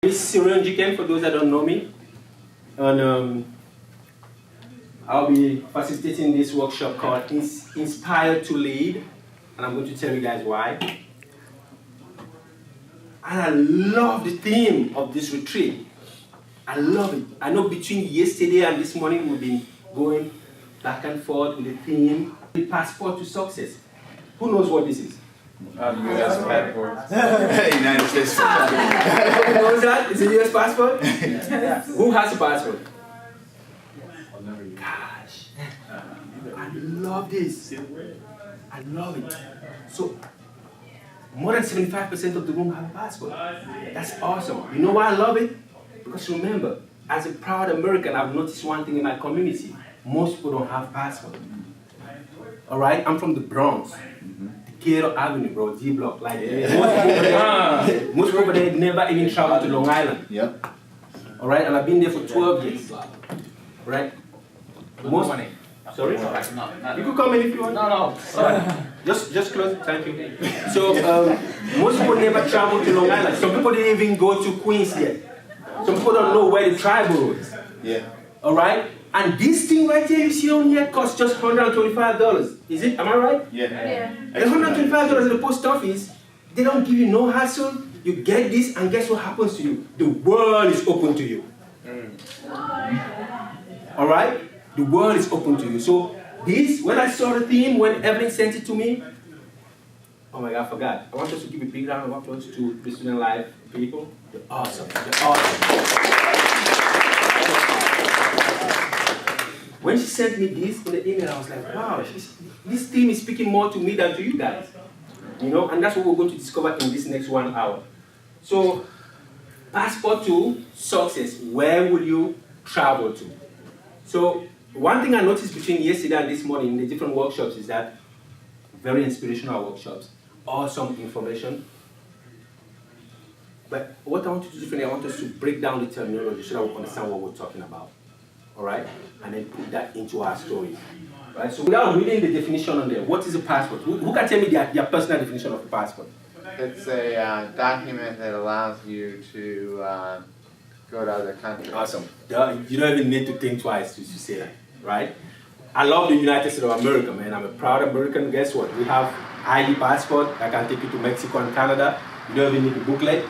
This is Cyril Jiken, for those that don't know me. And I'll be facilitating this workshop called Inspired to Lead. And I'm going to tell you guys why. And I love the theme of this retreat. I love it. I know between yesterday and this morning we've been going back and forth with the theme, the passport to success. Who knows what this is? US passport. United States. Who knows that? It's a US passport? Who has a passport? Gosh, I love this. I love it. So, more than 75% of the room have a passport. That's awesome. You know why I love it? Because remember, as a proud American, I've noticed one thing in my community. Most people don't have passports. All right? I'm from the Bronx. Decatur Avenue, bro, D block. Like, most people there never even travel to Long Island. Yep. All right? And I've been there for 12 years. Right? Most money. Sorry? You could come in if you want. No. Just close it. Thank you. So, most people never travel to Long Island. Some people didn't even go to Queens yet. Some people don't know where the tribal is. Yeah. All right? And this thing right here you see on here costs just $125. Is it? Am I right? Yeah. And $125 at the post office, they don't give you no hassle. You get this, and guess what happens to you? The world is open to you. All right? The world is open to you. So this, when I saw the theme, when Evelyn sent it to me, oh my God, I forgot. I want us to give a big round of applause to the Student Life people. They're awesome. They're awesome. When she sent me this in the email, I was like, wow, this theme is speaking more to me than to you guys. You know, and that's what we're going to discover in this next 1 hour. So, passport to success. Where will you travel to? So, one thing I noticed between yesterday and this morning in the different workshops is that very inspirational workshops, awesome information. But what I want to do differently, I want us to break down the terminology so that we understand what we're talking about. All right? And then put that into our story. Right? So without reading the definition on there, what is a passport? Who can tell me their personal definition of a passport? It's a document that allows you to go to other countries. Awesome. You don't even need to think twice to say that, right? I love the United States of America, man. I'm a proud American. Guess what? We have ID passport that can take you to Mexico and Canada. You don't even need a booklet.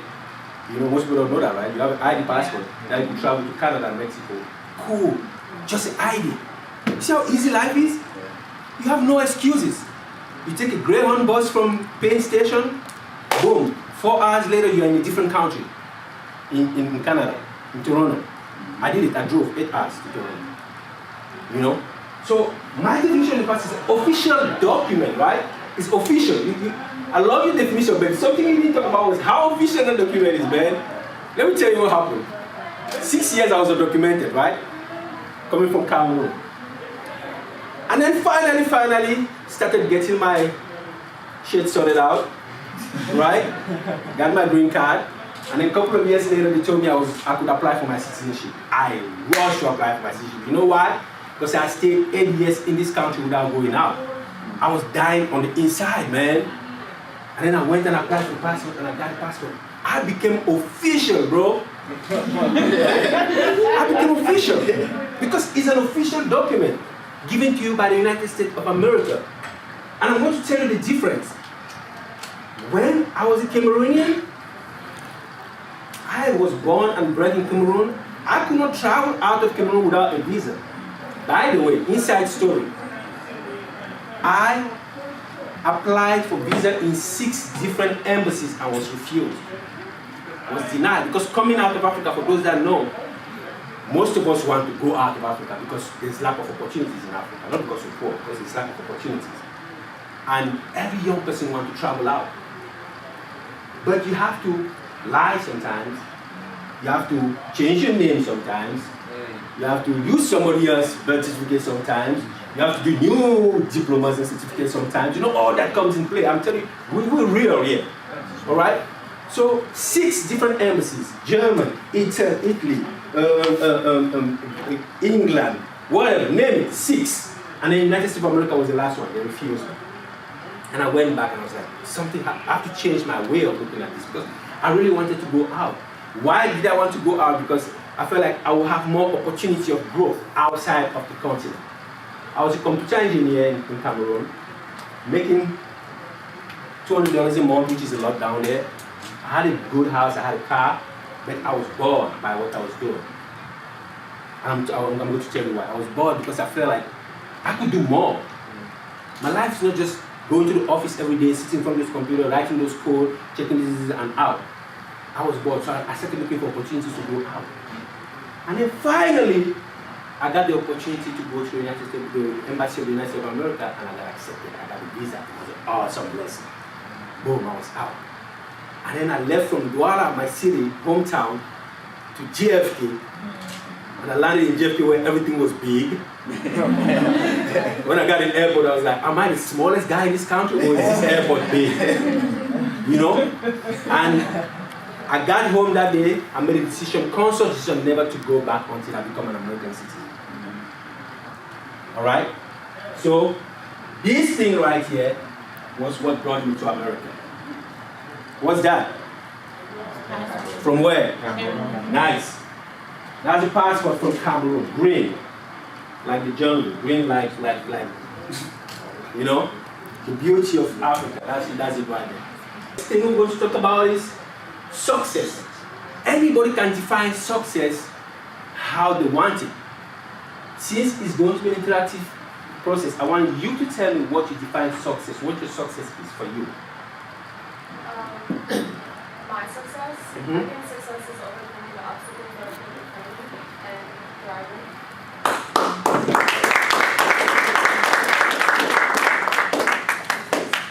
You know, most people don't know that, right? You have an ID passport that you can travel to Canada and Mexico. Cool. Just an ID. See how easy life is? You have no excuses. You take a Greyhound bus from Penn Station, boom. 4 hours later, you're in a different country. In Canada, in Toronto. I did it. I drove 8 hours to Toronto. You know? So, my definition of passport is an official document, right? It's official. I love your definition, but something you didn't talk about was how official that document is, man. Let me tell you what happened. 6 years I was undocumented, right? Coming from Cameroon. And then finally, started getting my shit sorted out, right? Got my green card. And then a couple of years later, they told me I could apply for my citizenship. I rushed to apply for my citizenship. You know why? Because I stayed 8 years in this country without going out. I was dying on the inside, man. And then I went and applied for the passport, and I got the passport. I became official, bro. I became official. Because it's an official document given to you by the United States of America. And I'm going to tell you the difference. When I was a Cameroonian, I was born and bred in Cameroon. I could not travel out of Cameroon without a visa. By the way, inside story. I applied for visa in 6 different embassies and was refused. I was denied because coming out of Africa, for those that know, most of us want to go out of Africa because there's lack of opportunities in Africa, not because we're poor, because there's lack of opportunities. And every young person wants to travel out. But you have to lie sometimes. You have to change your name sometimes. You have to use somebody else's birth certificate sometimes. You have to do new diplomas and certificates sometimes. You know, all that comes in play. I'm telling you, we're real here. All right? So 6 different embassies: Germany, Italy, England, whatever, name it, 6. And the United States of America was the last one. They refused me. And I went back and I was like, I have to change my way of looking at this because I really wanted to go out. Why did I want to go out? Because I felt like I would have more opportunity of growth outside of the continent. I was a computer engineer in Cameroon, making $200 a month, which is a lot down there. I had a good house, I had a car, but I was bored by what I was doing. I'm going to tell you why. I was bored because I felt like I could do more. My life is not just going to the office every day, sitting in front of this computer, writing those code, checking this and out. I was bored, so I started looking for opportunities to go out. And then finally, I got the opportunity to go to the United States, the Embassy of the United States of America, and I got accepted. I got a visa. It was an awesome blessing. Boom, I was out. And then I left from Douala, my city, hometown, to JFK. And I landed in JFK where everything was big. When I got in the airport, I was like, am I the smallest guy in this country, or is this airport big? You know? And I got home that day, I made a decision, conscious decision, never to go back until I become an American citizen. All right? So, this thing right here was what brought me to America. What's that? From where? Cameroon. Nice. That's a passport from Cameroon. Green. Like the jungle. Green like, you know? The beauty of Africa. That's it right there. The thing we're going to talk about is success. Everybody can define success how they want it. Since it's going to be an interactive process, I want you to tell me what you define success, what your success is for you. My success? I think success is overcoming the obstacles that are put in front of me and thriving.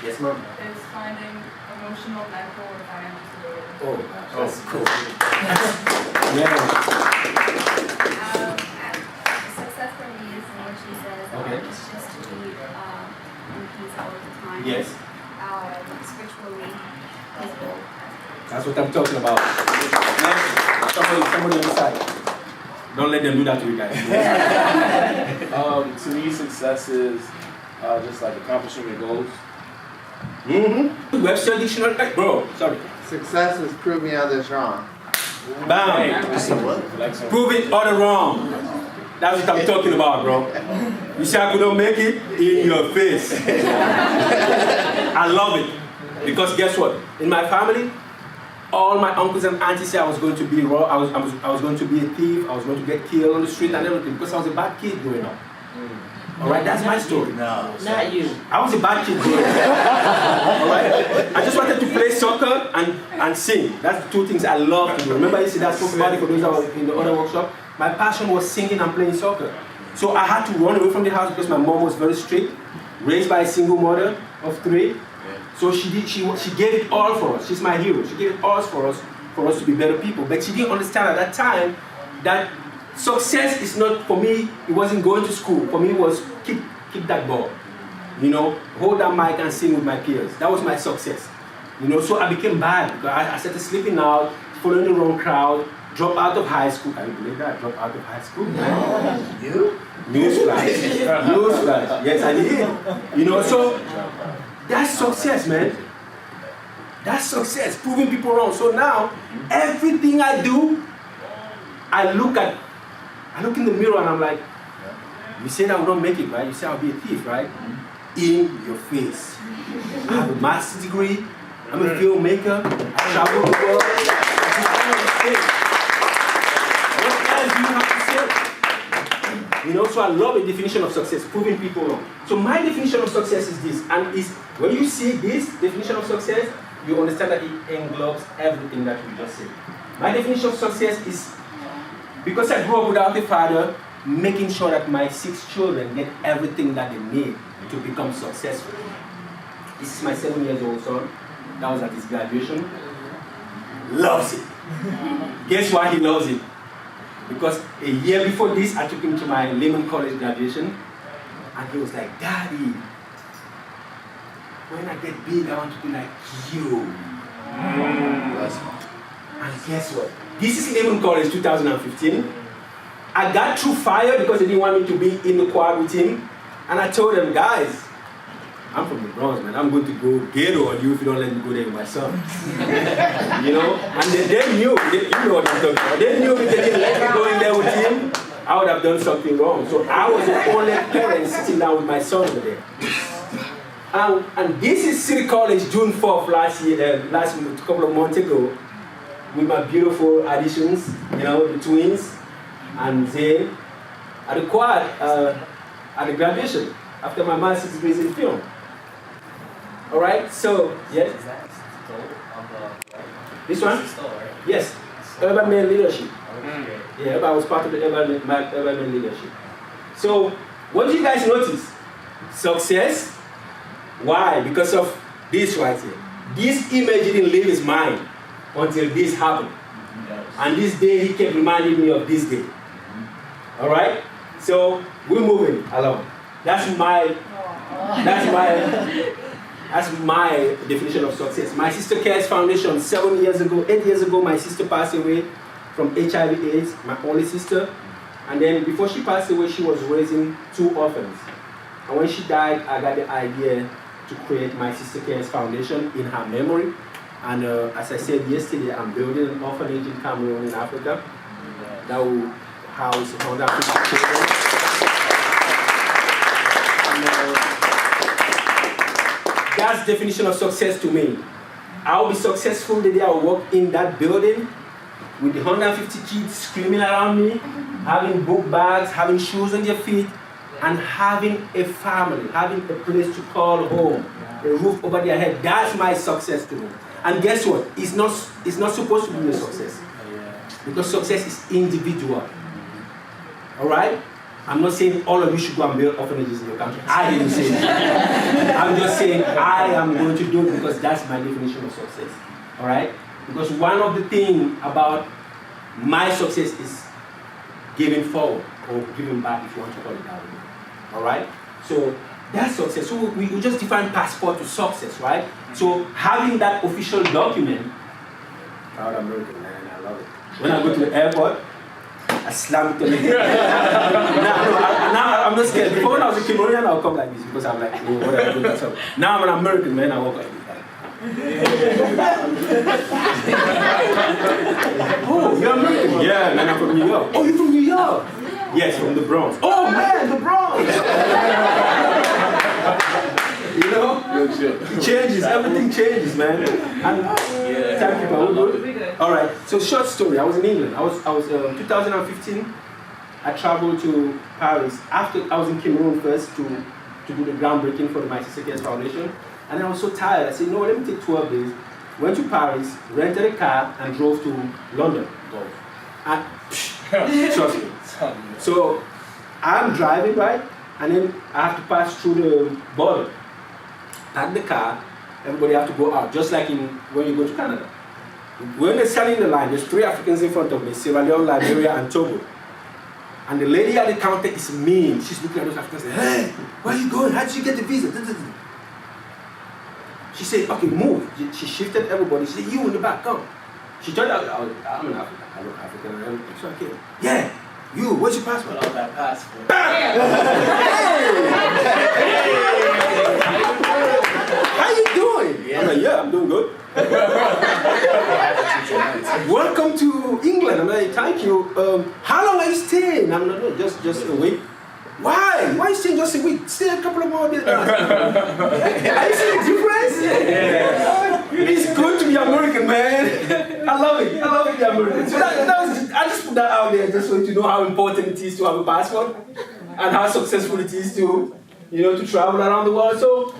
Yes, ma'am. Is finding emotional, mental, or financial stability. Oh, that's cool. Yeah. Success for me is what she says. Okay. It's just to be in peace all the time. Yes. Spiritually peaceful. That's what I'm talking about. Somebody on the side. Don't let them do that to you guys. To me, success is just like accomplishing your goals. Webster Dictionary, bro, sorry. Success is proving others wrong. Bam. Proving other wrong. That's what I'm talking about, bro. You say I could not make it in your face. I love it. Because guess what? In my family, all my uncles and aunties said I was going to be raw, I was going to be a thief, I was going to get killed on the street and everything because I was a bad kid growing up. Alright, that's my story. No, not you. I was a bad kid growing up. Alright? I just wanted to play soccer and sing. That's the two things I love to do. Remember I said I spoke about it for those that were in the other workshop? My passion was singing and playing soccer. So I had to run away from the house because my mom was very strict, raised by a single mother of 3. So she gave it all for us. She's my hero. She gave it all for us to be better people. But she didn't understand at that time that success is not, for me, it wasn't going to school. For me, it was kick that ball. You know, hold that mic and sing with my peers. That was my success. You know, so I became bad because I started sleeping out, following the wrong crowd, dropped out of high school. Can you believe that? I dropped out of high school. You? Newsflash. Newsflash. Yes, I did. You know, so that's success, man. That's success, proving people wrong. So now, everything I do, I look in the mirror and I'm like, you said I would not make it, right? You said I'll be a thief, right? In your face. I have a master's degree. I'm a filmmaker. I travel the world. What else do you have to say? You know, so I love the definition of success, proving people wrong. So my definition of success is this, and is when you see this definition of success, you understand that it englobes everything that we just said. My definition of success is, because I grew up without a father, making sure that my 6 children get everything that they need to become successful. This is my 7-year-old son. That was at his graduation. Loves it. Guess why he loves it? Because a year before this, I took him to my Lehman College graduation, and he was like, "Daddy, when I get big, I want to be like you." And guess what? This is Lehman College 2015. I got through fire because they didn't want me to be in the quad with him. And I told them, guys, I'm from the Bronx, man. I'm going to go ghetto on you if you don't let me go there with my son. You know? And they knew, you know what I'm talking about. They knew if they didn't let me go in there with him, I would have done something wrong. So I was the only parent sitting down with my son over there. And this is City College, June 4th last couple of months ago, with my beautiful additions, you know, the twins, and Zane, at the quad, at the graduation, after my master's degree in film. All right, so, yes? Is that goal of the This one? This is still, right? Yes, Urban Man Leadership. Okay. Yeah, I was part of the Urban Man Leadership. So, what do you guys notice? Success. Why? Because of this right here. This image didn't leave his mind until this happened. And this day, he kept reminding me of this day. All right? So, we're moving along. That's my definition of success. My sister Cares Foundation, 8 years ago, my sister passed away from HIV/AIDS, my only sister. And then before she passed away, she was raising 2 orphans. And when she died, I got the idea to create my sister Cares Foundation in her memory. And as I said yesterday, I'm building an orphanage in Cameroon in Africa that will house 150 children. That's the definition of success to me. I'll be successful the day I walk in that building with the 150 kids screaming around me, having book bags, having shoes on their feet, and having a family, having a place to call home, a roof over their head. That's my success to me. And guess what? It's not supposed to be a success. Because success is individual. All right? I'm not saying all of you should go and build orphanages in your country. I didn't say that. I'm just saying I am going to do it because that's my definition of success. All right? Because one of the things about my success is giving forward or giving back, if you want to call it that way. All right? So that's success. So we just define passport to success, right? So having that official document, proud American, man, I love it. When I go to the airport, I slam it to me. Now I'm not scared. Before when I was a Cameroonian, I'll come like this because I'm like, oh, what I do, that's all. Now I'm an American, man, I walk like this. Oh, you're American? Yeah, man, I'm from New York. Oh, you're from New York? Yes, from the Bronx. Oh, man, the Bronx! You know? It changes, everything changes, man. And thank you, man. All right, so short story. I was in England. I was 2015. I traveled to Paris. After I was in Cameroon first to do the groundbreaking for the My Sister Cares Foundation. And I was so tired. I said, no, let me take 12 days. Went to Paris, rented a car, and drove to London. And trust me. So I'm driving, right? And then I have to pass through the border. Park the car, everybody have to go out, just like when you go to Canada. When they're standing in the line, there's 3 Africans in front of me, Sierra Leone, Liberia, and Togo. And the lady at the counter is mean. She's looking at those Africans and saying, hey, where are you going? How did you get the visa? She said, okay, move. She shifted everybody. She said, you in the back, come. She told her, I'm an African. I look African. So I came. Yeah, you, what's your passport? Put on that passport. How you doing? I'm like, yeah, I'm doing good. Welcome to England. I'm like, thank you. How long are you staying? I'm like, no, just a week. Why? Why are you staying just a week? Stay a couple of more days. Are you seeing the difference? Yeah. It's good to be American, man. I love it. I love it, the American. So I just put that out there just so you know how important it is to have a passport and how successful it is to, to travel around the world. So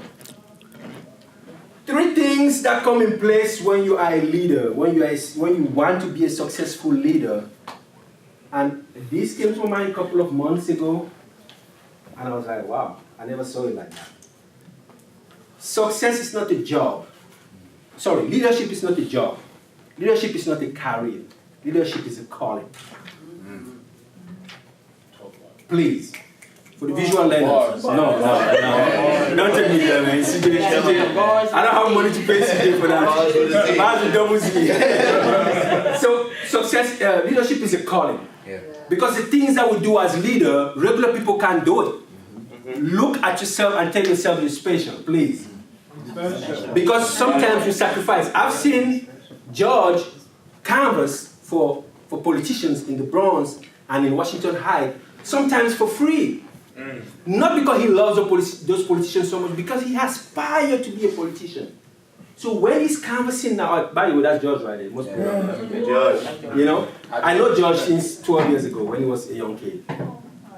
3 things that come in place when you are a leader, when you want to be a successful leader. And this came to mind a couple of months ago, and I was like, wow, I never saw it like that. Success is not a job. Sorry, leadership is not a job. Leadership is not a career. Leadership is a calling. Please. For the visual learners. No. Don't take me there, man. CJ. I don't have money to pay CJ for that. So, success, leadership is a calling. Yeah. Because the things that we do as leader, regular people can't do it. look at yourself and tell yourself you're special, please. Because sometimes you sacrifice. I've seen George canvass for politicians in the Bronx and in Washington Heights, sometimes for free. Not because he loves those politicians so much, because he aspired to be a politician. So when he's canvassing now, by the way, that's George right there. Most people know. George. You know, I know George since 12 years ago when he was a young kid.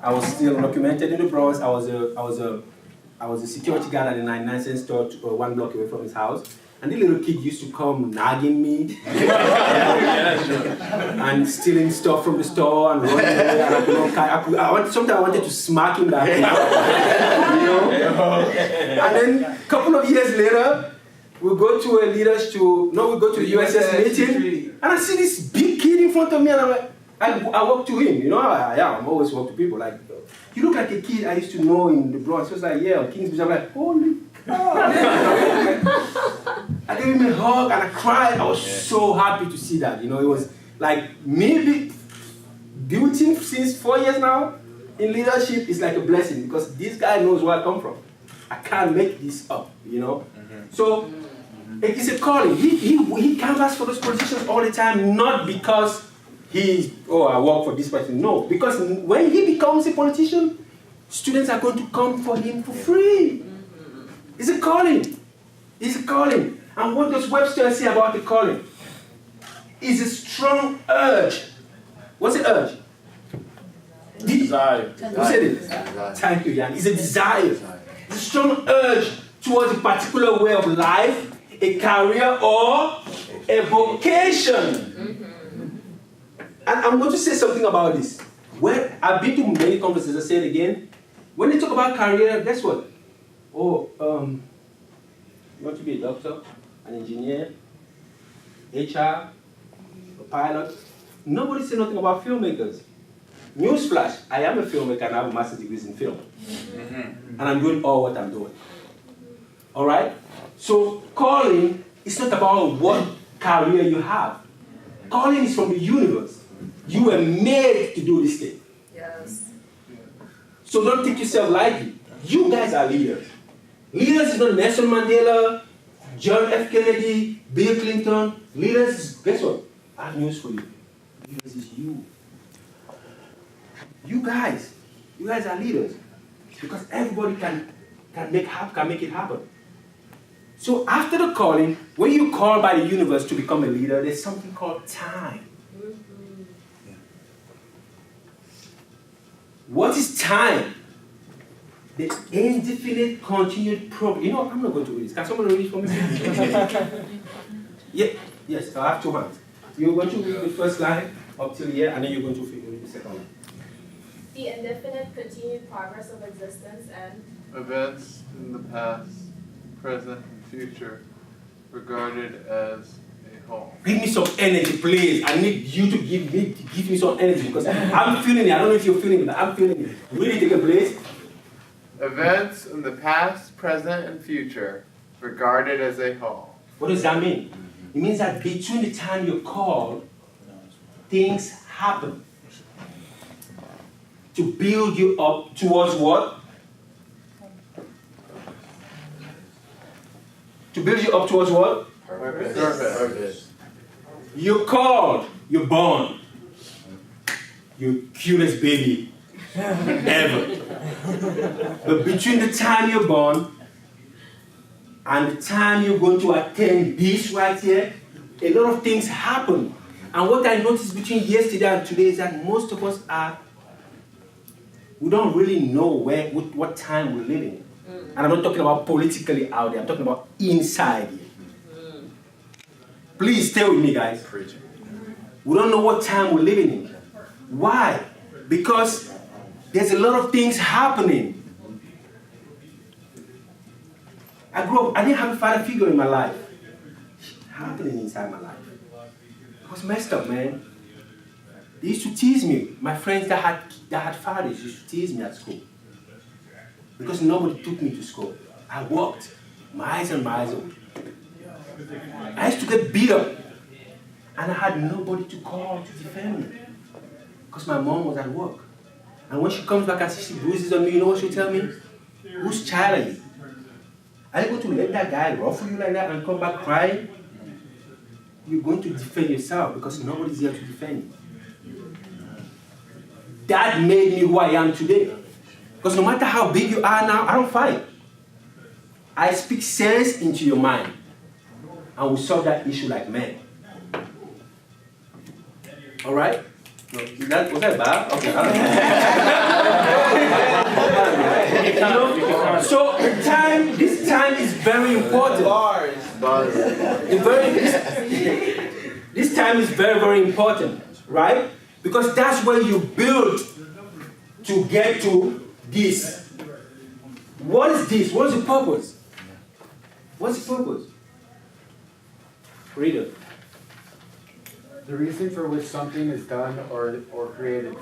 I was still documented in the Bronx. I was a security guard at the 99-cent store 1 block away from his house. And the little kid used to come nagging me and stealing stuff from the store and running away. And sometimes I wanted to smack him that you know. And then a couple of years later, we go to a go to the USS meeting, and I see this big kid in front of me, and I'm like, I walk to him. You know how I am. I always walk to people. Like, you look like a kid I used to know in the Bronx. He was like, yeah, Kingsbridge. I'm like, holy cow. I gave him a hug and I cried. I was so happy to see that. You know, it was like maybe building since 4 years now in leadership is like a blessing because this guy knows where I come from. I can't make this up, you know. So it's a calling. He canvassed for those politicians all the time, not because I work for this person. No, because when he becomes a politician, students are going to come for him for free. It's a calling. It's a calling. And what does Webster say about the calling? It's a strong urge. What's the urge? Desire. Who said it? Thank you, Jan. It's a desire. It's a strong urge towards a particular way of life, a career, or a vocation. And I'm going to say something about this. When I've been to many conferences, I say it again. When they talk about career, guess what? You want to be a doctor, an engineer, HR, a pilot. Nobody said nothing about filmmakers. Newsflash, I am a filmmaker and I have a master's degree in film. And I'm doing all what I'm doing. All right? So calling is not about what career you have. Calling is from the universe. You were made to do this thing. Yes. So don't take yourself lightly. You guys are leaders. Leaders is not Nelson Mandela, John F. Kennedy, Bill Clinton. Leaders is, guess what? I have news for you. Leaders is you. You guys are leaders. Because everybody can make it happen. So after the calling, when you call by the universe to become a leader, there's something called time. What is time? The indefinite continued progress. You know, I'm not going to read this. Can someone read it for me? Yes, I have 2 hands. You're going to read the first line up till here, and then you're going to read the second line. The indefinite continued progress of existence and Events in the past, present, and future regarded as a whole. Give me some energy, please. I need you to give me some energy because I'm feeling it. I don't know if you're feeling it, but I'm feeling it. Really take a place. Events in the past, present, and future regarded as a whole. What does that mean? It means that between the time you're called, things happen. To build you up towards what? To build you up towards what? Purpose. You're called, you're born. You're cutest baby ever. But between the time you're born and the time you're going to attend this right here, a lot of things happen. And what I noticed between yesterday and today is that most of us we don't really know what time we're living in. And I'm not talking about politically out there, I'm talking about inside here. Please stay with me, guys. We don't know what time we're living in. Why? Because there's a lot of things happening. I grew up, I didn't have a father figure in my life. Happening inside my life. It was messed up, man. They used to tease me. My friends that had fathers used to tease me at school. Because nobody took me to school. I walked miles and miles away. I used to get beat up. And I had nobody to call to defend me. Because my mom was at work. And when she comes back and she bruises on me, you know what she'll tell me? Whose child are you? Are you going to let that guy ruffle you like that and come back crying? You're going to defend yourself because nobody's here to defend you. That made me who I am today. Because no matter how big you are now, I don't fight. I speak sense into your mind. And we solve that issue like men. All right? No, was that bad? Okay. So this time is very important. This time is very, very important, right? Because that's where you build to get to this. What is this? What is the purpose? What's the purpose? Read it. The reason for which something is done or created,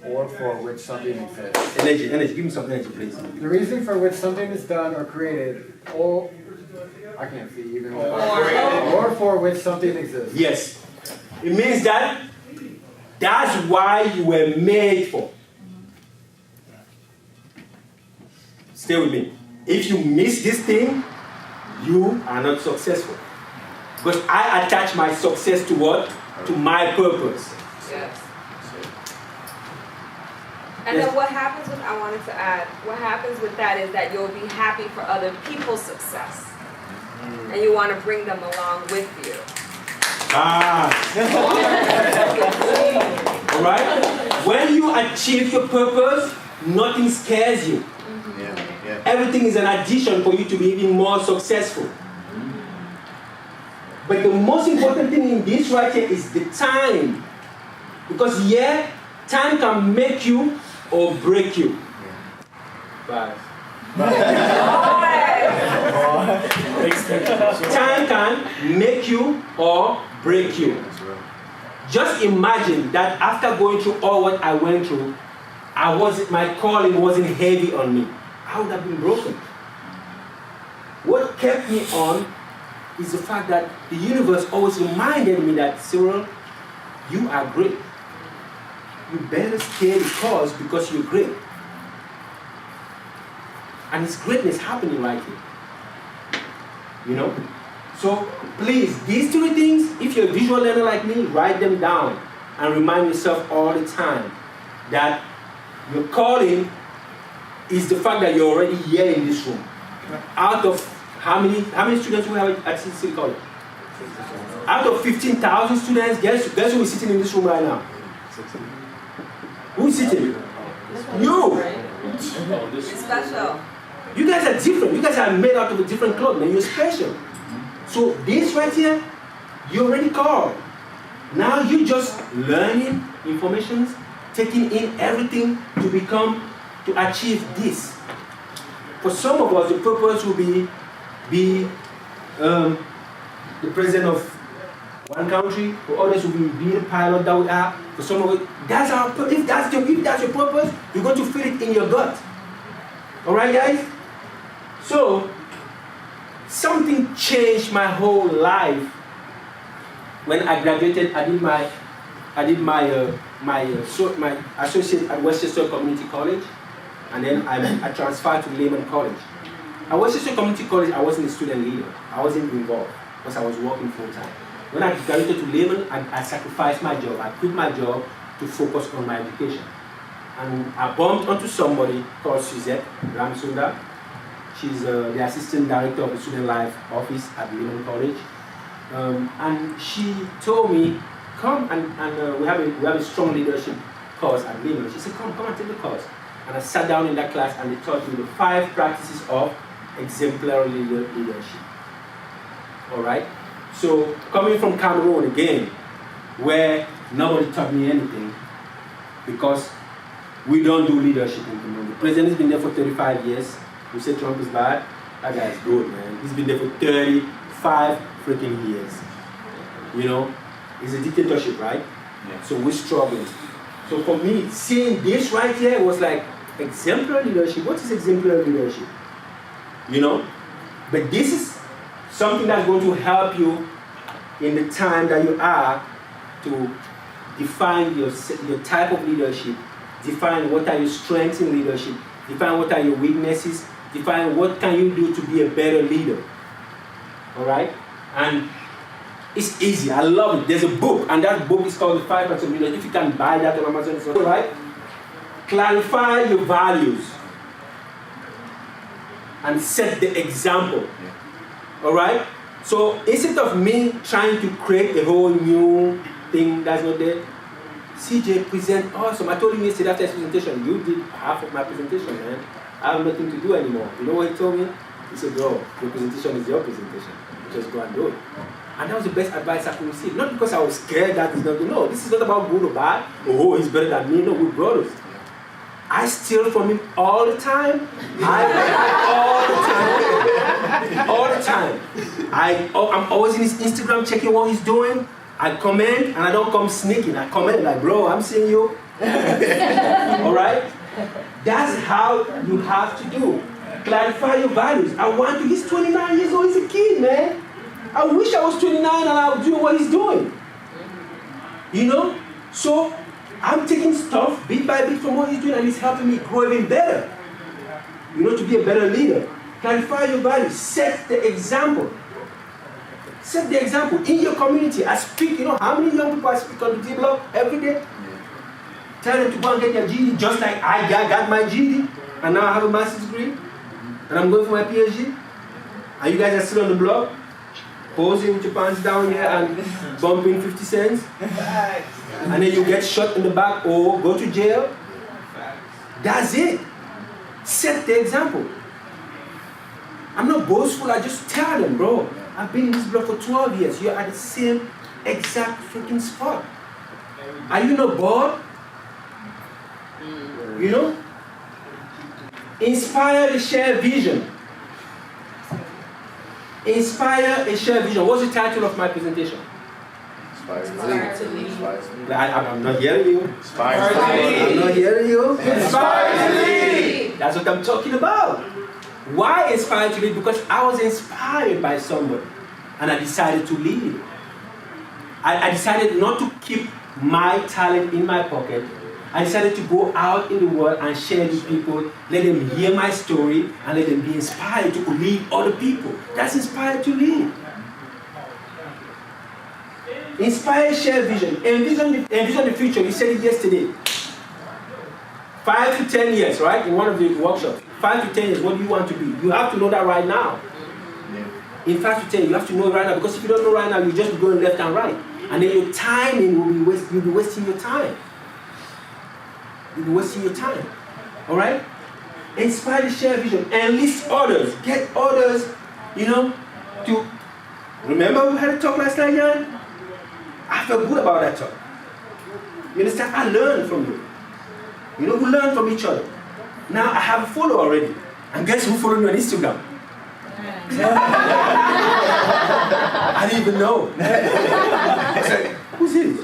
or for which something exists. Energy. Give me some energy, please. The reason for which something is done or created, or I can't see even. Or for which something exists. Yes. It means that that's why you were made for. Stay with me. If you miss this thing, you are not successful. Because I attach my success to what? To my purpose. Yes. And then what happens with, I wanted to add, what happens with that is that you'll be happy for other people's success. And you want to bring them along with you. All right? When you achieve your purpose, nothing scares you. Everything is an addition for you to be even more successful. But the most important thing in this right here is the time. Because time can make you or break you. Time can make you or break you. Just imagine that after going through all what I went through, my calling wasn't heavy on me. I would have been broken. What kept me on is the fact that the universe always reminded me that, Cyril, you are great. You better stay the course because you're great. And it's greatness happening right here. You know? So please, these three things, if you're a visual learner like me, write them down and remind yourself all the time that your calling is the fact that you're already here in this room. Out of how many students we have at City College? Out of 15,000 students, guess who is sitting in this room right now? Who's sitting? You! It's special. You guys are different. You guys are made out of a different cloth, man. You're special. So this right here, you're already called. Now you're just learning information, taking in everything to achieve this. For some of us, the purpose will be the president of one country. For others, will be the pilot that we are. For some of us, if that's your purpose, you're going to feel it in your gut. All right, guys. So something changed my whole life when I graduated. I did my associate at Westchester Community College, and then I transferred to Lehman College. At Westchester Community College, I wasn't a student leader. I wasn't involved because I was working full time. When I graduated to Lehman, I sacrificed my job. I quit my job to focus on my education. And I bumped onto somebody called Suzette Ramsunda. She's the assistant director of the student life office at Lehman College. And she told me, come and we have a strong leadership course at Lehman. She said, come and take the course. And I sat down in that class and they taught me the 5 practices of exemplary leadership. All right? So coming from Cameroon again, where nobody taught me anything, because we don't do leadership in Cameroon. The president has been there for 35 years. We say Trump is bad. That guy is good, man. He's been there for 35 freaking years. You know, it's a dictatorship, right? Yeah. So we're struggling. So for me, seeing this right here was like exemplary leadership. What is exemplary leadership? You know? But this is something that's going to help you in the time that you are to define your type of leadership, define what are your strengths in leadership, define what are your weaknesses, define what can you do to be a better leader. All right? And it's easy. I love it. There's a book, and that book is called The 5% Leader. If you can buy that on Amazon, it's all right. Clarify your values and set the example. All right? So instead of me trying to create a whole new thing that's not there, CJ present awesome. I told him yesterday after his presentation, you did half of my presentation, man. I have nothing to do anymore. You know what he told me? He said, bro, your presentation is your presentation. Just go and do it. And that was the best advice I could receive. Not because I was scared that he's not good. No, this is not about good or bad. Oh, he's better than me. No, we're brothers. I steal from him all the time. All the time. I'm always in his Instagram checking what he's doing. I comment, and I don't come sneaking. I comment like, bro, I'm seeing you. All right? That's how you have to do. Clarify your values. I want to. He's 29 years old. He's a kid, man. I wish I was 29 and I was doing what he's doing. You know? So I'm taking stuff bit by bit from what he's doing, and it's helping me grow even better. You know, to be a better leader. Clarify your values. Set the example. Set the example in your community. I speak, you know, how many young people I speak on the D-Block every day? Tell them to go and get their GED, just like I got my GED, and now I have a master's degree, and I'm going for my PhD. And you guys are still on the block, posing with your pants down here and bumping 50 cents. And then you get shot in the back or go to jail. That's it. Set the example. I'm not boastful, I just tell them, bro, I've been in this block for 12 years. You're at the same exact freaking spot. Are you not bored? You know? Inspire a shared vision. Inspire a shared vision. What's the title of my presentation? Inspire to lead. I'm not hearing you. Inspire to lead. I'm not hearing you. Inspire to lead. That's what I'm talking about. Why inspire to lead? Because I was inspired by somebody and I decided to lead. I decided not to keep my talent in my pocket. I decided to go out in the world and share with people, let them hear my story and let them be inspired to lead other people. That's inspired to lead. Inspire, share vision. Envision the future. You said it yesterday. 5 to 10 years, right? In one of the workshops. 5 to 10 years, what do you want to be? You have to know that right now. In 5 to 10, you have to know right now, because if you don't know right now, you just be going left and right. And then your timing will be you'll be wasting your time. You'll be wasting your time. All right? Inspire, share vision. Enlist others. Get others, you know, to... Remember we had a talk last night, Jan? I felt good about that talk. You understand? I learned from you. You know, we learn from each other. Now I have a follower already. And guess who followed me on Instagram? I didn't even know. I said, who's this?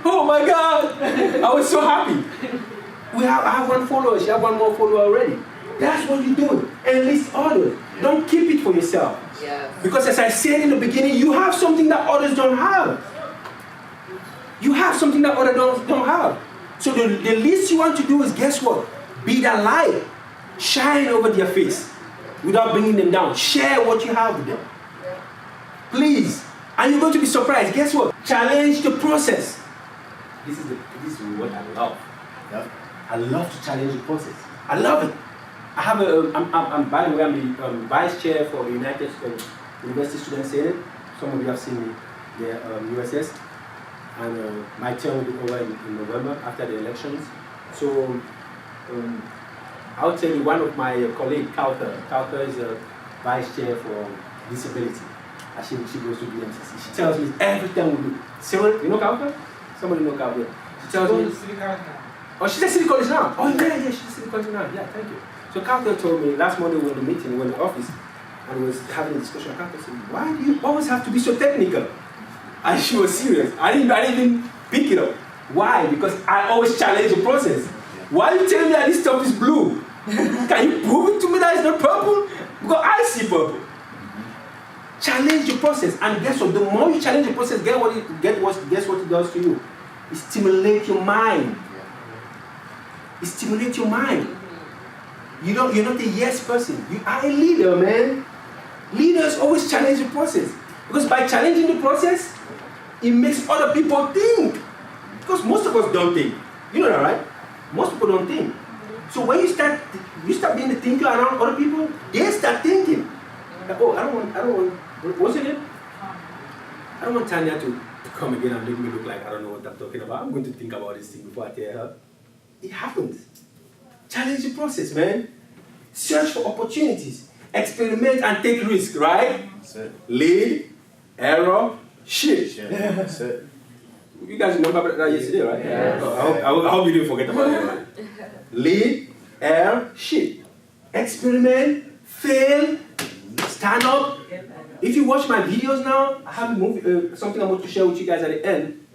Oh my God! I was so happy. I have one follower, she have one more follower already. That's what you're doing. Enlist others. Don't keep it for yourself. Yes. Because as I said in the beginning, you have something that others don't have. You have something that others don't have. So the least you want to do is, guess what? Be that light. Shine over their face without bringing them down. Share what you have with them. Please. And you're going to be surprised. Guess what? Challenge the process. This is what I love. Yep. I love to challenge the process. I love it. I have by the way, I'm the vice chair for the United States University Student Senate. Some of you have seen me there, USS. And my term will be over in November after the elections. So I'll tell you, one of my colleagues, Kauthar is a vice chair for disability. She goes to BMCC. She tells me every time we do. Someone, you know Kauthar? Somebody know Kauthar. She tells me. Oh, she's at City College now. Oh yeah, she's at City College now. Yeah, thank you. So Kauthar told me last Monday we were in the meeting, we were in the office, and we was having a discussion. Kauthar said, "Why do you always have to be so technical?" And she was serious. I didn't even pick it up. Why? Because I always challenge the process. Why are you telling me that this stuff is blue? Can you prove it to me that it's not purple? Because I see purple. Challenge the process, and guess what? The more you challenge the process, guess what it does to you? It stimulates your mind. It stimulates your mind. You're not a yes person. You are a leader, man. Leaders always challenge the process. Because by challenging the process, it makes other people think. Because most of us don't think. You know that, right? Most people don't think. So when you start being the thinker around other people, they start thinking. Like, oh, I don't want, what's your name? I don't want Tanya to come again and make me look like I don't know what I'm talking about. I'm going to think about this thing before I tell her. It happens. Challenge the process, man. Search for opportunities. Experiment and take risks, right? That's it. Lead, error, shift. That's it. You guys remember that yesterday, right? Yes. I hope you didn't forget about it. Right? Lead, error, shift. Experiment, fail, stand up. If you watch my videos now, I have a movie, something I want to share with you guys at the end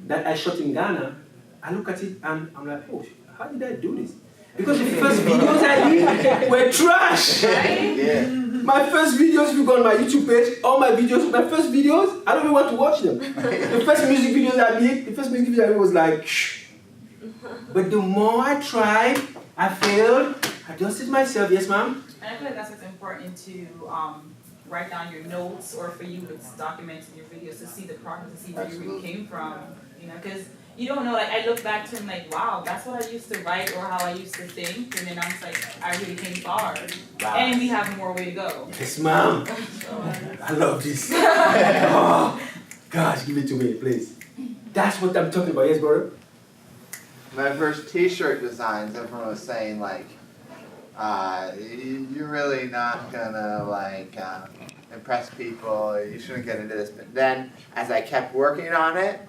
that I shot in Ghana. I look at it and I'm like, oh, how did I do this? Because the first videos I did were trash. Yeah. My first videos, if you go on my YouTube page, all my videos, my first videos, I don't even want to watch them. The first music videos I did was like, shh. But the more I tried, I failed, I adjusted myself, yes ma'am? And I feel like that's what's important to write down your notes, or for you it's documenting your videos to see the progress, to see where you really came from, you know, because you don't know, like I look back to and like, wow, that's what I used to write or how I used to think, and then I'm just like, I really came far. Wow. And we have more way to go. Yes ma'am. I love this. Oh, gosh, give it to me, please. That's what I'm talking about, yes brother? My first t-shirt designs, everyone was saying like, you're really not gonna like impress people, you shouldn't get into this. But then as I kept working on it,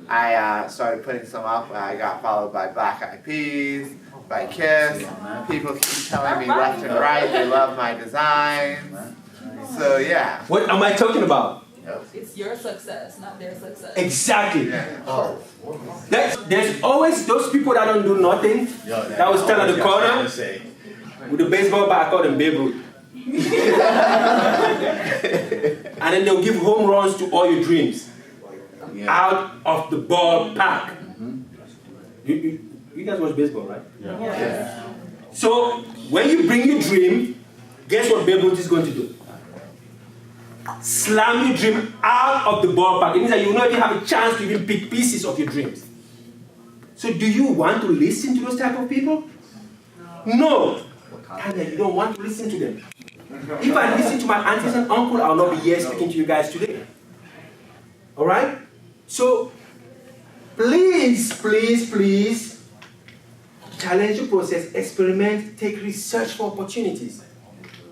I started putting some up. I got followed by Black Eyed Peas, by Kiss. People keep telling me left and right they love my designs. So yeah. What am I talking about? It's your success, not their success. Exactly. Yeah. Oh. There's always those people that don't do nothing, that will stand at the corner with the baseball bat. I call them Babe Ruth. And then they'll give home runs to all your dreams. Out of the ballpark. You guys watch baseball, right? Yeah. So when you bring your dream, guess what Babe Ruth is going to do? Slam your dream out of the ballpark. It means that you will not even have a chance to even pick pieces of your dreams. So do you want to listen to those type of people? No. Tanya, you don't want to listen to them. If I listen to my aunties and uncle, I'll not be here speaking to you guys today. Alright? So, please, please, please, challenge the process, experiment, take research for opportunities.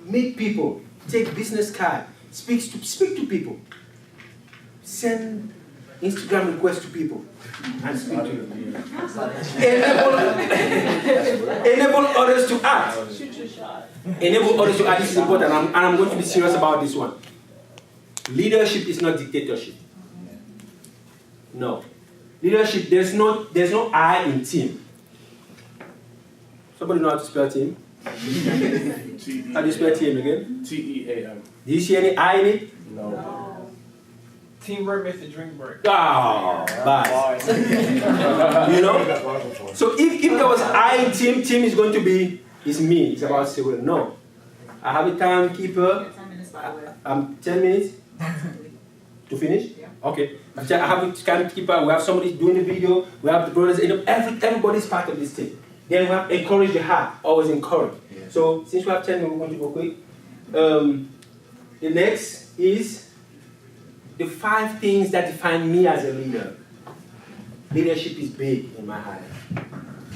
Meet people, take business card, speak to people. Send Instagram requests to people and speak to them. Enable others to act. Shoot your shot. Enable others to act. This is important, and I'm going to be serious about this one. Leadership is not dictatorship. No. Leadership, there's no I in team. Somebody know how to spell team? How do you spell team again? T-E-A-M. Do you see any I in it? No. Teamwork makes the dream work. Oh, bad. You know? So if there was I in team, team is going to be, it's me. It's about say, well, no. I have a timekeeper. 10 minutes by the way. 10 minutes to finish? Yeah. Okay. I have a timekeeper. We have somebody doing the video. We have the brothers. You know, everybody's part of this thing. Then we have encourage the heart. Always encourage. Yeah. So since we have 10 minutes, we're going to go quick. The next is the 5 things that define me as a leader. Leadership is big in my heart.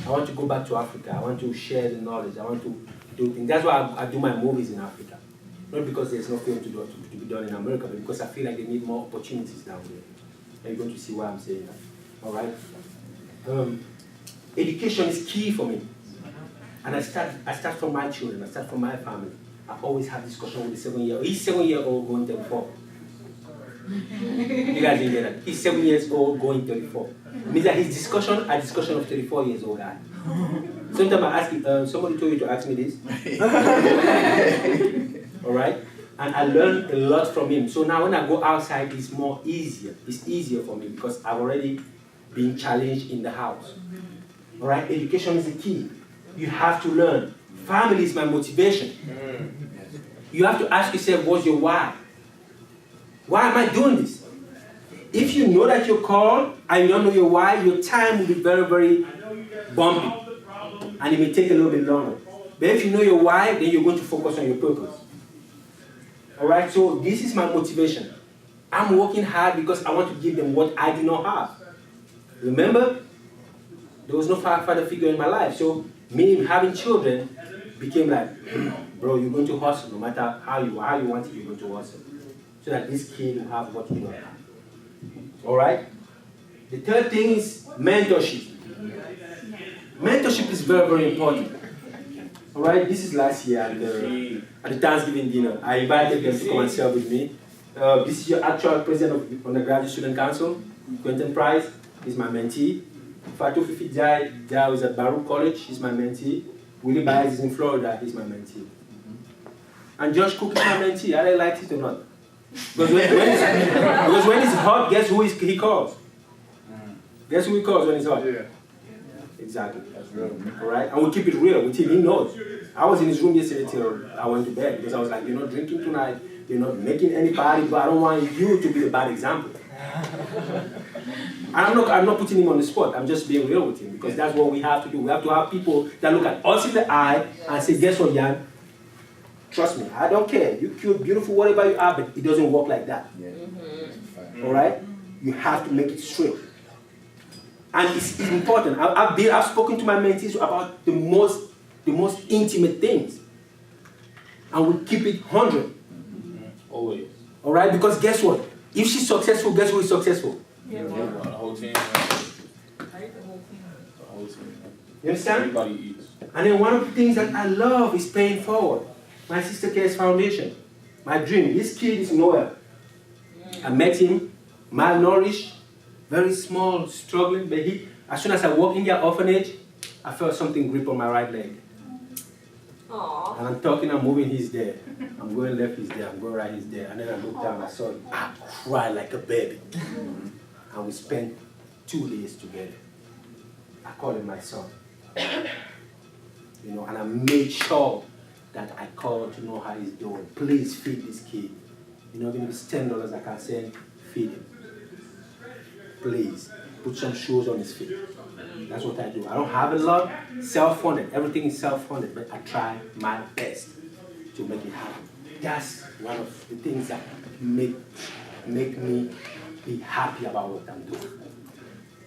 I want to go back to Africa. I want to share the knowledge. I want to do things. That's why I do my movies in Africa. Not because there's no film to be done in America, but because I feel like they need more opportunities down there. And you're going to see why I'm saying that. All right? Education is key for me. And I start from my children. I start from my family. I always have discussion with the 7-year-old. He's 7-year-old going 34. You guys didn't get that. He's 7 years old going 34. It means that his discussion a discussion of 34 years old guy. Sometimes I ask him, somebody told you to ask me this. Alright? And I learned a lot from him. So now when I go outside, it's more easier. It's easier for me because I've already been challenged in the house. Alright? Education is the key. you have to learn. Family is my motivation. You have to ask yourself, what's your why? Why am I doing this? If you know that you're called and you don't know your why, your time will be very, very bumpy. And it may take a little bit longer. But if you know your why, then you're going to focus on your purpose. Alright, so this is my motivation. I'm working hard because I want to give them what I do not have. Remember, there was no father figure in my life. So me having children became like, bro, you're going to hustle no matter how you want it, you're going to hustle. So that this kid will have what you don't have. Alright? The third thing is mentorship. Mentorship is very, very important. Alright, this is last year at the Thanksgiving dinner. I invited them to come and serve with me. This is your actual president of the Undergraduate Student Council, Quentin Price. He's my mentee. Fatou Fifi Jai is at Baruch College. He's my mentee. Willie Baez is in Florida. He's my mentee. And Josh Cook is my mentee. I like it or not. Because when it's hot, guess who he calls? Guess who he calls when it's hot? Yeah. Exactly. That's real. Alright? And we keep it real with him. He knows. I was in his room yesterday till I went to bed because I was like, you're not drinking tonight, you're not making any party, but I don't want you to be a bad example. And I'm not putting him on the spot. I'm just being real with him because that's what we have to do. We have to have people that look at us in the eye and say, guess what, Jan? Trust me, I don't care. You're cute, beautiful, whatever you are, but it doesn't work like that. Yeah. Alright? You have to make it straight. And it's important. I've spoken to my mentees about the most intimate things. And we keep it 100. Always. Alright? Because guess what? If she's successful, guess who is successful? Yeah. The whole team. The whole team. You understand? Everybody eats. And then one of the things that I love is paying forward. My Sister Cares Foundation. My dream. This kid is Noel. I met him, malnourished, very small, struggling, but as soon as I walked in their orphanage, I felt something grip on my right leg. Aww. And I'm talking, I'm moving, he's there. I'm going left, he's there. I'm going right, he's there. And then I looked down, I saw him. I cried like a baby. And we spent 2 days together. I call him my son. You know, and I made sure that I called to know how he's doing. Please feed this kid. You know, even if it's $10 I can send, feed him. Please, put some shoes on his feet. That's what I do. I don't have a lot, self-funded. Everything is self-funded, but I try my best to make it happen. That's one of the things that make me be happy about what I'm doing.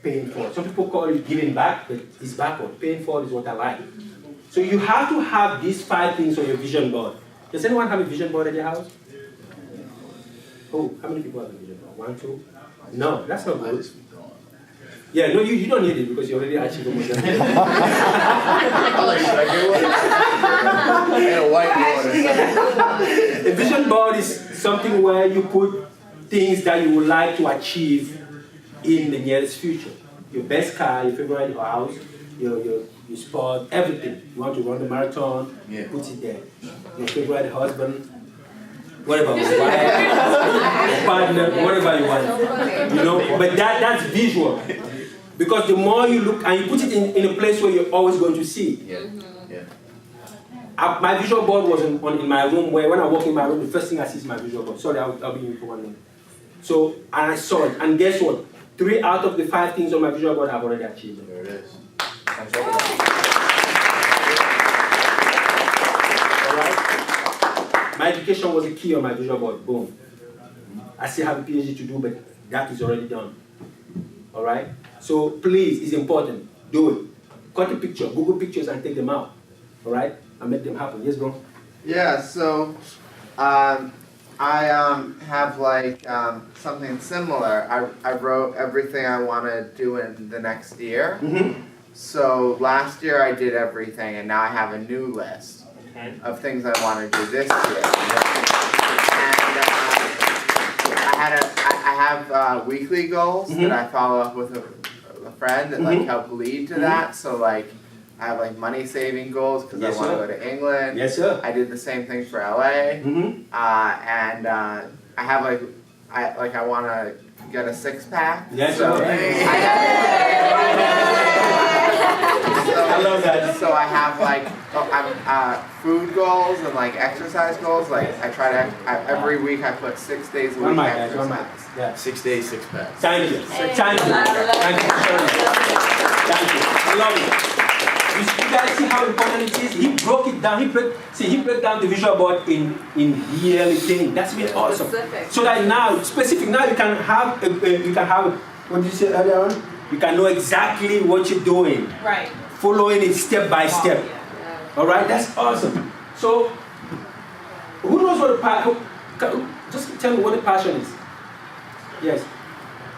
Paying forward. Some people call it giving back, but it's backward. Paying forward is what I like. So you have to have these 5 things on your vision board. Does anyone have a vision board at your house? Oh, how many people have a vision board? 1, 2? No, that's not good. Yeah, no, you don't need it because you already achieved almost everything. A vision board is something where you put things that you would like to achieve in the nearest future. Your best car, your favorite house, your sport, everything. You want to run the marathon, put it there. Your favorite husband, whatever, wife, partner, whatever you want. You know, but that's visual. Because the more you look, and you put it in a place where you're always going to see it. My visual board was in my room, where when I walk in my room, the first thing I see is my visual board. Sorry, I'll be in for 1 minute. So, and I saw it, and guess what? 3 out of the 5 things on my visual board I've already achieved. There it is. Alright? My education was a key on my visual board. Boom. I still have a PhD to do, but that is already done. Alright? So please, it's important. Do it. Cut a picture, Google pictures and take them out. Alright? And make them happen. Yes, bro? Yeah, so I have like something similar. I wrote everything I want to do in the next year. Mm-hmm. So last year I did everything, and now I have a new list of things I want to do this year. And I have weekly goals that I follow up with a friend that like help lead to that. So like I have like money saving goals because I want to go to England. Yes, sir. I did the same thing for LA. And I have I want to get a 6-pack. Yes, so sir. I I love that. So I have like food goals and like exercise goals. Like I try to every week I put 6 days a One week mic, guys, one mic. exercise. Yeah. 6 days, 6 packs. Thank you. Thank you. Thank you. Thank you. I love it. You guys see how important it is? He broke it down. He broke down the visual board in yearly thing. That's really awesome. Specific. So that now, specific, now you can have what did you say earlier on? You can know exactly what you're doing. Right. Following it step by step. Yeah. All right, that's awesome. So, who knows what the passion? Just tell me what the passion is. Yes.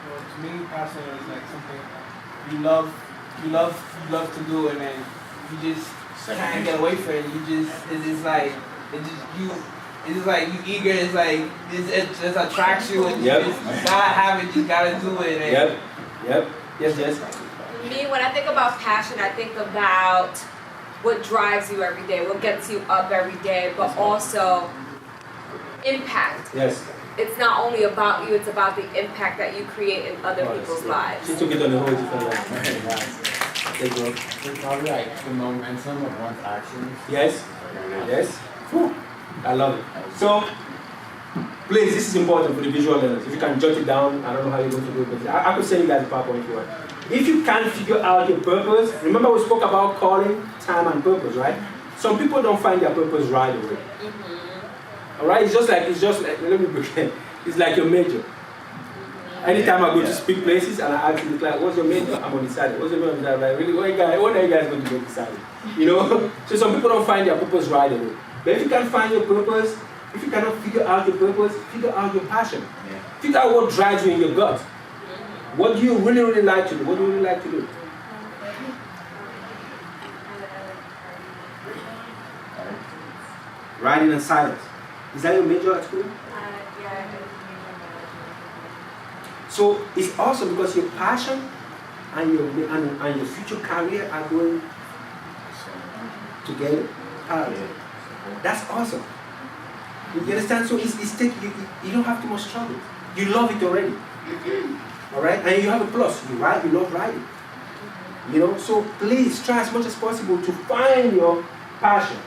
Well, to me, passion is like something you love to do, and then you just can't get away from it. It's just like you eager. It's like it just attracts you, and you just gotta have it. You gotta do it. And Yep. Yes. Me, when I think about passion, I think about what drives you every day, what gets you up every day, but also impact. Yes. It's not only about you, it's about the impact that you create in other people's lives. She took it on the whole different level. It's probably like the momentum of one's actions. Yes. Whew. I love it. So, please, this is important for the visual learners. If you can jot it down, I don't know how you're going to do it, but I could send you guys a PowerPoint if you want. If you can't figure out your purpose, remember we spoke about calling, time, and purpose, right? Some people don't find their purpose right away. All right, it's just like let me begin. It's like your major. Anytime I go to speak places and I ask the class, what's your major? I'm undecided. What's your major? I'm like, really, when are you guys going to get decided? You know? So some people don't find their purpose right away. But if you can find your purpose, if you cannot figure out your purpose, figure out your passion. Figure out what drives you in your gut. What do you really, really like to do? What do you really like to do? Writing and silence. Is that your major at school? So it's awesome because your passion and your future career are going together. That's awesome. You understand? So you don't have too much trouble. You love it already. All right, and you have a plus. You love writing. You know, so please try as much as possible to find your passion.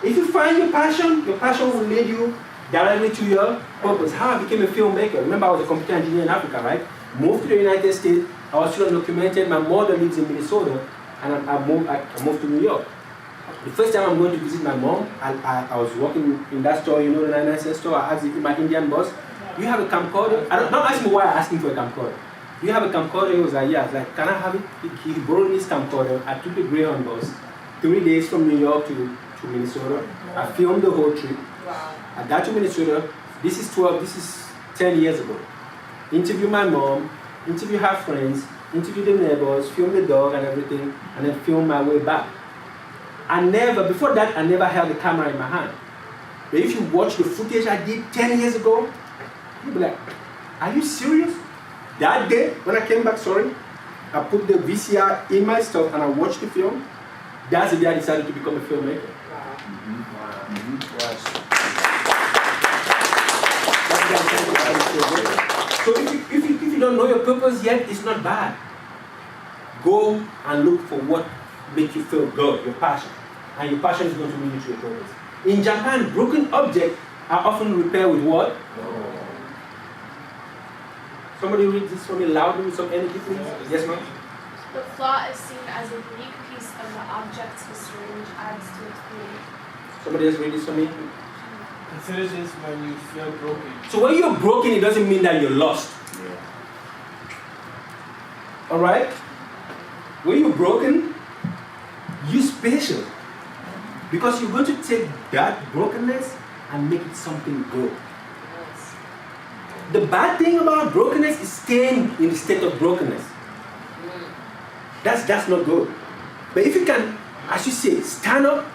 If you find your passion will lead you directly to your purpose. How I became a filmmaker. Remember, I was a computer engineer in Africa, right? Moved to the United States. I was still undocumented. My mother lives in Minnesota, and I moved to New York. The first time I'm going to visit my mom, I was working in that store, you know, the 99-cent store. I asked my Indian boss, "Do you have a camcorder?" Don't ask me why I asked him for a camcorder. "Do you have a camcorder?" He was like, "Yeah." I was like, "Can I have it?" He borrowed his camcorder. I took the Greyhound bus, 3 days from New York to Minnesota. I filmed the whole trip. Wow. I got to Minnesota. This is 10 years ago. Interview my mom, interview her friends, interview the neighbors, film the dog and everything, and then film my way back. Before that, I never held a camera in my hand. But if you watch the footage I did 10 years ago, you'll be like, are you serious? That day, when I came back, I put the VCR in my stuff and I watched the film. That's the day I decided to become a filmmaker. So if you don't know your purpose yet, it's not bad. Go and look for what makes you feel good, your passion. And your passion is going to lead you to your purpose. In Japan, broken objects are often repaired with what? Somebody read this for me loudly with some energy, please. Yes, ma'am? The flaw is seen as a unique piece of the object's history which adds to its beauty. Somebody else read this for me. consider this when you feel broken. So when you're broken, it doesn't mean that you're lost. All right? When you're broken, you're special. Because you're going to take that brokenness and make it something good. The bad thing about brokenness is staying in the state of brokenness. That's not good. But if you can, as you say, stand up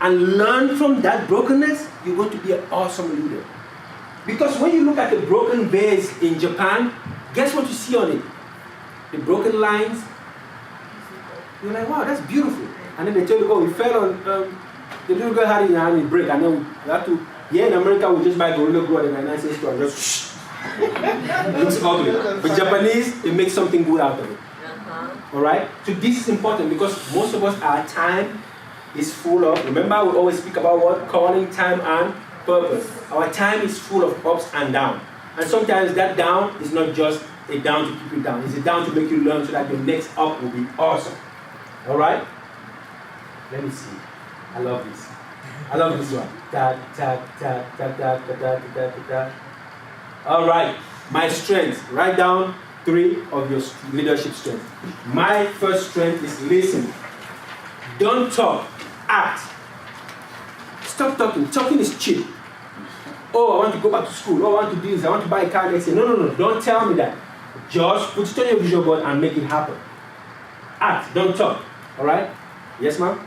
and learn from that brokenness, you're going to be an awesome leader. Because when you look at the broken vase in Japan, guess what you see on it? The broken lines. You're like, wow, that's beautiful. And then they tell you, oh, we fell on, the little girl had it in her hand, it break, and then we have to, here in America, we just buy Gorilla Glue at the 99-cent store and just shh. It looks ugly. But Japanese, they make something good out of it. All right? So this is important because most of us, our time is full of, remember we always speak about what? Calling, time, and purpose. Our time is full of ups and downs. And sometimes that down is not just a down to keep you down. It's a down to make you learn so that your next up will be awesome. All right? Let me see. I love this. I love this one. Ta, ta, ta, ta, ta, ta, ta, ta, ta, ta. All right. My strengths. Write down 3 of your leadership strengths. My first strength is listen. Don't talk. Act. Stop talking. Talking is cheap. Oh, I want to go back to school. Oh, I want to do this. I want to buy a car next year. No. Don't tell me that. Just put it on your visual board and make it happen. Act. Don't talk. All right? Yes, ma'am?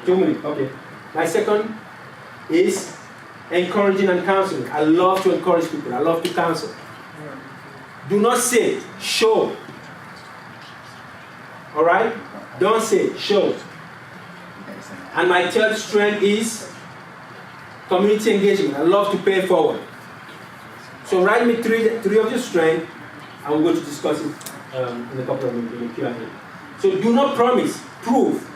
2 minutes. Okay. My second is encouraging and counseling. I love to encourage people. I love to counsel. Do not say, show. All right? Don't say, show. And my third strength is community engagement. I love to pay forward. So write me three of your strengths, and we're going to discuss it in a couple of minutes in the Q&A. So do not promise, prove.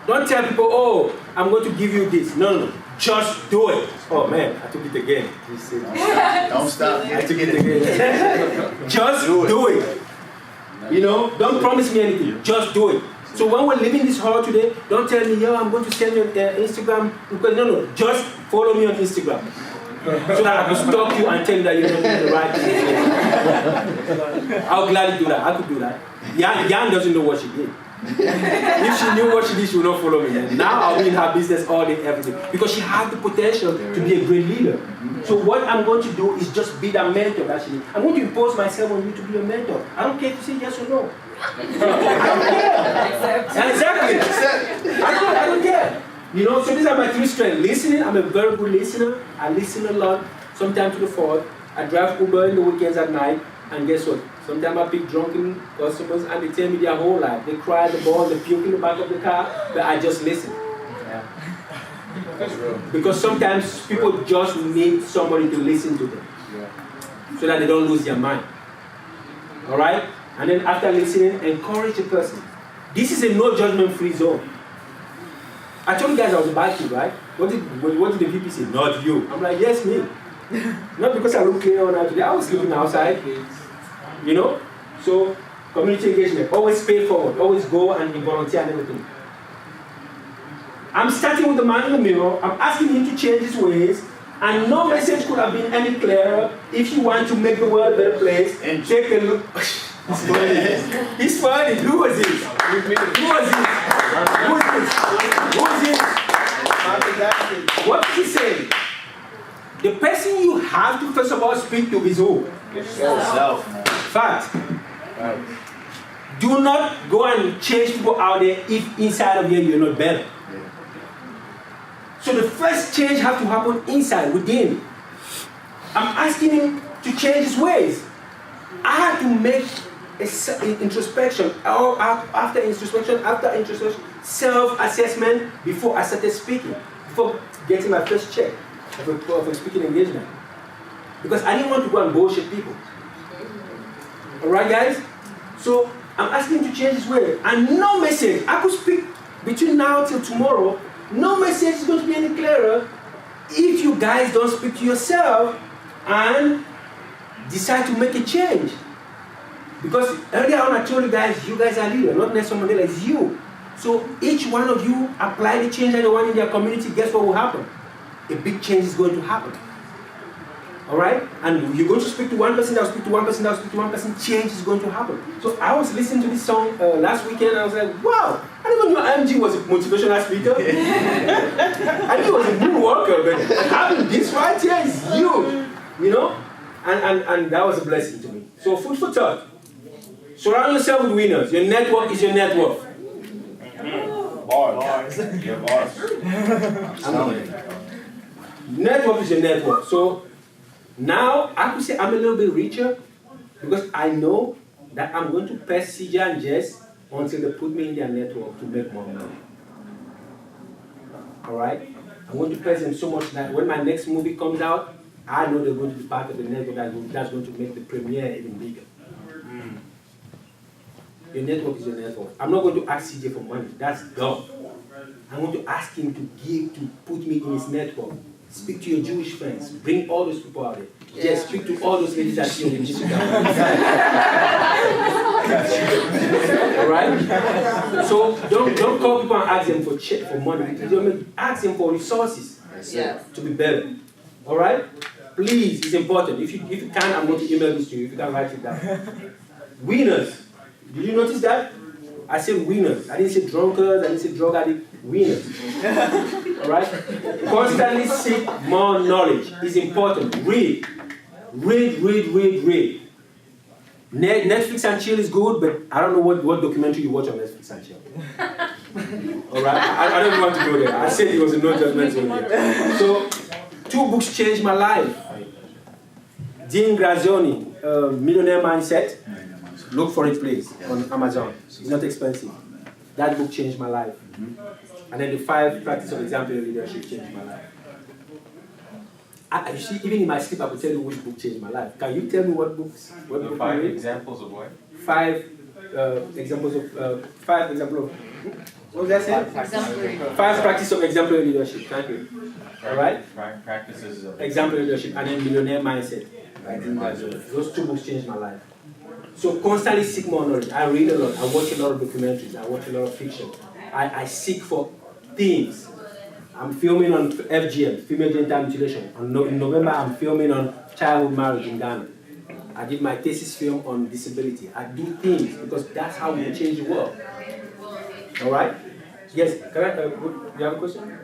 Don't tell people, oh, I'm going to give you this. No. Just do it. Oh man, I took it again. Don't stop. I took it again. Just do it. You know, don't promise me anything. Just do it. So when we're leaving this hall today, don't tell me, yo, I'm going to send you Instagram. No. Just follow me on Instagram. So that I can stalk you and tell you that you're not doing the right thing. I'll gladly do that. I could do that. Yan doesn't know what she did. If she knew what she did, she would not follow me. Now I'll be in her business all day, every day. Because she has the potential to be a great leader. So what I'm going to do is just be that mentor that she needs. I'm going to impose myself on you to be a mentor. I don't care if you say yes or no. I don't care. Exactly. I don't care. You know, so these are my 3 strengths. Listening, I'm a very good listener. I listen a lot, sometimes to the fault. I drive Uber in the weekends at night, and guess what? Sometimes I pick drunken customers and they tell me their whole life. They cry at the ball, they puke in the back of the car, but I just listen. Yeah. Because sometimes people just need somebody to listen to them so that they don't lose their mind. All right? And then after listening, encourage the person. This is a no judgment free zone. I told you guys I was a bad kid, right? What did the VP say? Not you. I'm like, yes, me. Not because I look clear on today. I was sleeping outside. You know? So, community engagement. Always pay forward. Always go and volunteer and everything. I'm starting with the man in the mirror. I'm asking him to change his ways. And no message could have been any clearer. If you want to make the world a better place, and take a look. He's funny. He's funny. Who was this? Who was this? Who is this? Who is this? What did he say? The person you have to first of all speak to is who? Yourself. Fact. Right. Do not go and change people out there if inside of you you're not better. So the first change has to happen inside, within. I'm asking him to change his ways. I have to make introspection, after introspection, self-assessment before I started speaking, before getting my first check for speaking engagement. Because I didn't want to go and bullshit people. Alright guys? So I'm asking him to change his way. And no message, I could speak between now till tomorrow, no message is going to be any clearer if you guys don't speak to yourself and decide to make a change. Because earlier on I told you guys are leaders, not Nelson Mandela, it's you. So each one of you apply the change that you want in their community, guess what will happen? A big change is going to happen. Alright? And you're going to speak to one person, they'll speak to one person, they'll speak to one person, change is going to happen. So I was listening to this song last weekend and I was like, wow, I didn't even know IMG was a motivational speaker. I knew he was a moonwalker, but having this right here is you. You know? And that was a blessing to me. So food for thought. Surround yourself with winners. Your network is your net worth. Bars. Your bars. Network is your network. So now I could say I'm a little bit richer because I know that I'm going to press CJ and Jess until they put me in their network to make more money. Alright? I'm going to press them so much that when my next movie comes out, I know they're going to be part of the network that's going to make the premiere even bigger. Your network is your network. I'm not going to ask CJ for money. That's dumb. I'm going to ask him to put me in his network. Speak to your Jewish friends. Bring all those people out there. Yes, speak to all those ladies that see on the Instagram. Alright? So don't call people and ask them for money. Ask them for resources to be better. Alright? Please, it's important. If you can, I'm going to email this to you. If you can write it down. Winners. Did you notice that? I said winners. I didn't say drunkards. I didn't say drug addicts. Winners. Alright? Constantly seek more knowledge. It's important. Read. Read. Netflix and chill is good, but I don't know what documentary you watch on Netflix and chill. Alright? I don't want to go there. I said it was a no judgment zone. So, 2 books changed my life. Dean Grazioni, Millionaire Mindset. Look for it, please, on Amazon. It's not expensive. That book changed my life. And then the 5 Practice of Exemplary Leadership changed my life. You see, even in my sleep, I could tell you which book changed my life. Can you tell me what books? What book 5 you read? examples of what? 5 examples of. What was that say? Exemplary. 5 Practice of Exemplary Leadership. Thank you. All right. Practices of Exemplary Leadership and then Millionaire Mindset. Those 2 books changed my life. So constantly seek more knowledge. I read a lot. I watch a lot of documentaries. I watch a lot of fiction. I seek for themes. I'm filming on FGM, female genital mutilation. In November, I'm filming on childhood marriage in Ghana. I did my thesis film on disability. I do things because that's how we change the world. All right? Yes. Can you have a question?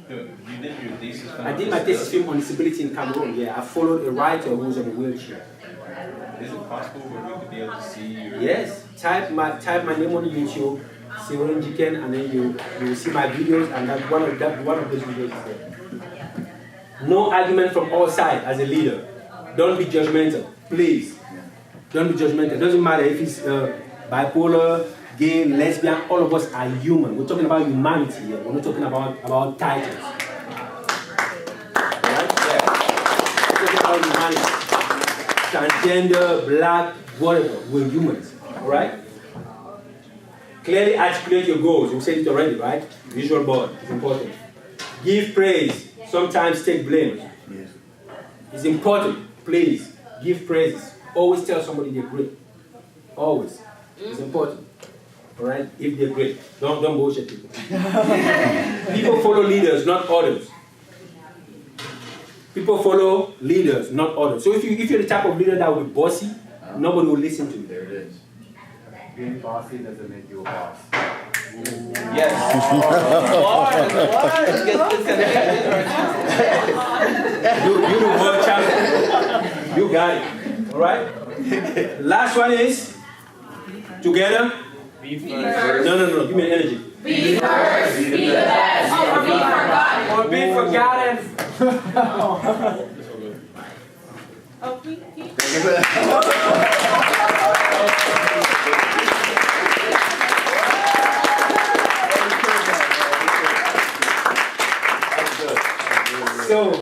You did your thesis film? I did my thesis film on disability in Cameroon. Yeah, I followed a writer who was in a wheelchair. Is it possible where we could be able to see your... Yes. Type my name on YouTube, Siron Jiken, and then you will see my videos, and one of those videos is there. No argument from all sides as a leader. Don't be judgmental, please. Don't be judgmental. It doesn't matter if it's bipolar, gay, lesbian. All of us are human. We're talking about humanity here. We're not talking about titles. Right? Yeah. We're talking about humanity. Transgender, black, whatever. We're humans. All right? Clearly articulate your goals. You said it already, right? Visual board is important. Give praise. Sometimes take blame. Yes. It's important. Please give praises. Always tell somebody they're great. Always. It's important. All right? If they're great, don't bullshit people. People follow leaders, not others. People follow leaders, not others. So if you're the type of leader that will be bossy, nobody will listen to you. There it is. Being bossy doesn't make you a boss. Yes. You the world champion. You got it. All right? Last one is together. Be first. No. Give me energy. Be first, be the best, or be forgotten. Or be forgotten. Oh, Pete. So